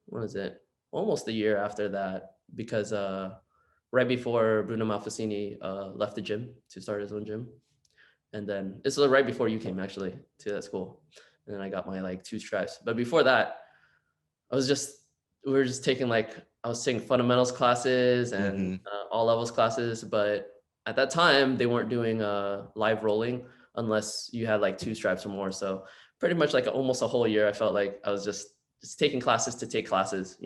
what is it? Almost a year after that, because right before Bruno Malfacini left the gym to start his own gym. And then this was right before you came actually to that school. And then I got my like 2 stripes. But before that, I was just we were just taking like I was taking fundamentals classes and Mm-hmm. all levels classes, but at that time they weren't doing live rolling unless you had like 2 stripes or more. So pretty much like almost a whole year, I felt like I was just taking classes to take classes,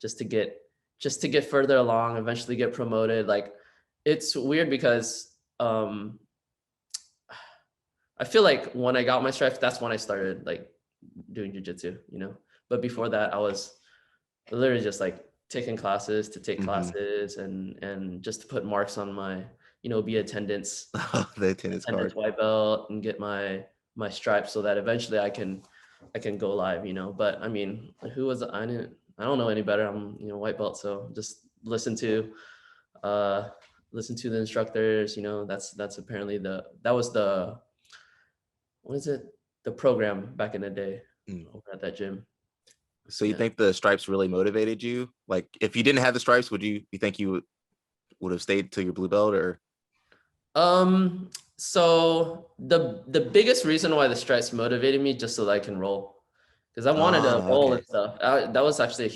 just to get just to get further along, eventually get promoted. Like it's weird because I feel like when I got my stripes, that's when I started like doing jujitsu. But before that, I was literally just like taking classes to take Mm-hmm. classes and just to put marks on my, be The attendance attendance card. white belt and get my stripes so that eventually I can go live. But I mean, I don't know any better. I'm, white belt, so just uh listen to the instructors. That's apparently that was the what is it? The program back in the day Mm. over at that gym. So you Yeah. think the stripes really motivated you? Like, if you didn't have the stripes, you think you would have stayed till your blue belt, or? So the biggest reason why the stripes motivated me just so that I can roll, because I wanted to Ah, roll okay. and stuff. That was actually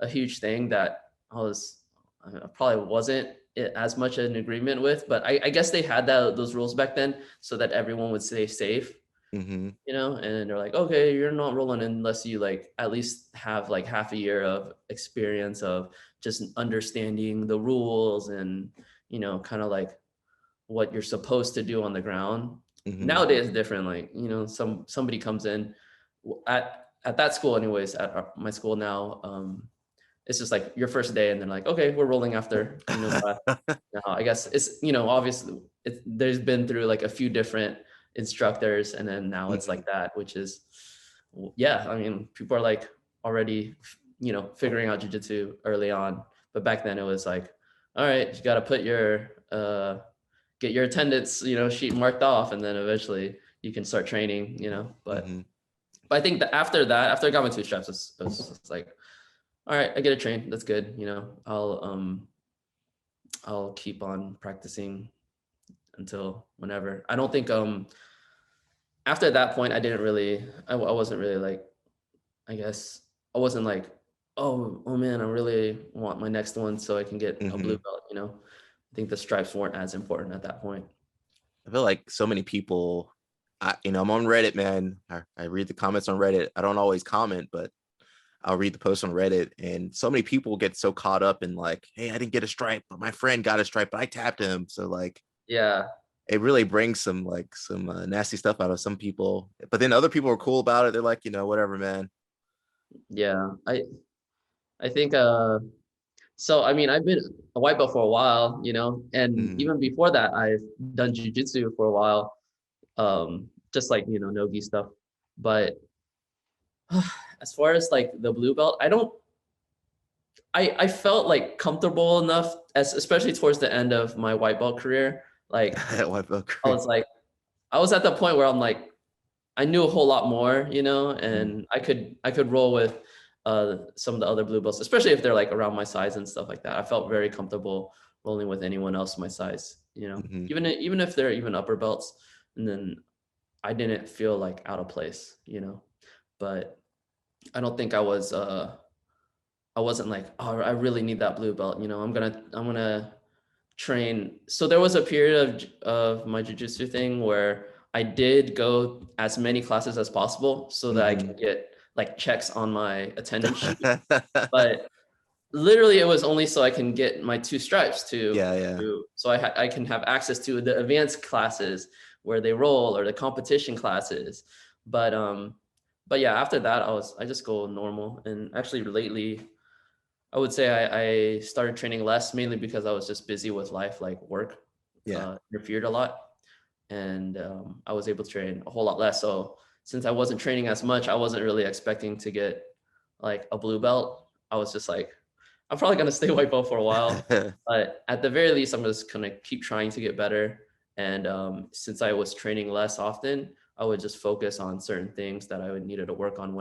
a huge thing that I probably wasn't as much in agreement with, but I guess they had those rules back then so that everyone would stay safe. Mm-hmm. And they're like, okay, you're not rolling unless you like at least have like half a year of experience of just understanding the rules and kind of like what you're supposed to do on the ground. Mm-hmm. Nowadays it's different. Like, somebody comes in at that school anyways, at my school now. It's just like your first day and they're like, okay, we're rolling after class. Now I guess it's obviously there's been through like a few different instructors, and then now it's Mhm. like that, which is, yeah, I mean, people are like already figuring out jujitsu early on, but back then it was like, all right, you got to put your get your attendance sheet marked off, and then eventually you can start training. but Mhm. but I think that after I got my 2 straps, it's like, all right, I get a train, that's good. I'll keep on practicing until whenever. I don't think after that point I wasn't really like, I guess I wasn't like, oh man, I really want my next one so I can get a blue Mhm. belt. I think the stripes weren't as important at that point. I feel like so many people, I'm on Reddit, man. I read the comments on Reddit. I don't always comment, but I'll read the posts on Reddit, and so many people get so caught up in like, hey, I didn't get a stripe, but my friend got a stripe, but I tapped him. So like, Yeah. it really brings some nasty stuff out of some people. But then other people are cool about it. They're like, whatever, man. Yeah. I think so I mean, I've been a white belt for a while, and Mm, even before that I've done jujitsu for a while, just like nogi stuff. But as far as like the blue belt, I felt like comfortable enough, as especially towards the end of my white belt career. Like white belt I career. was like, I was at the point where I'm like, I knew a whole lot more, Mhm. and I could roll with some of the other blue belts, especially if they're like around my size and stuff like that. I felt very comfortable rolling with anyone else my size, Mhm. even if they're even upper belts, and then I didn't feel like out of place. But I don't think I wasn't like, oh, I really need that blue belt. I'm gonna train. So there was a period of my jujitsu thing where I did go as many classes as possible so that I Mhm. can get like checks on my attendance sheet. But literally, it was only so I can get my 2 stripes Yeah, yeah. so I can have access to the advanced classes where they roll, or the competition classes. But yeah, after that, I just go normal. And actually, lately, I would say I started training less, mainly because I was just busy with life, like work Yeah. interfered a lot, and I was able to train a whole lot less. So since I wasn't training as much, I wasn't really expecting to get like a blue belt. I was just like, I'm probably gonna stay white belt for a while, but at the very least, I'm just gonna keep trying to get better. And since I was training less often, I would just focus on certain things that I would needed to work on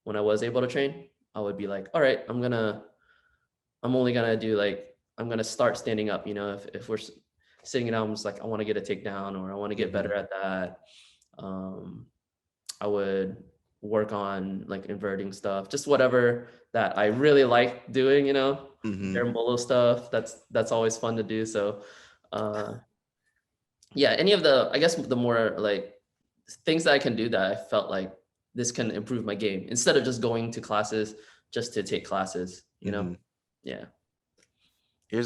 when I was able to train, I would be like, all right, I'm only gonna do like, I'm gonna start standing up. If we're sitting down, I'm just like, I want to get a takedown, or I want to get Mm-hmm. better at that. Um, I would work on like inverting stuff, just whatever that I really like doing, Mm-hmm. bare Molo stuff. That's always fun to do. So, uh, yeah, any of the, I guess the more like things that I can do that I felt like this can improve my game instead of just going to classes just to take classes. Mm-hmm. Yeah.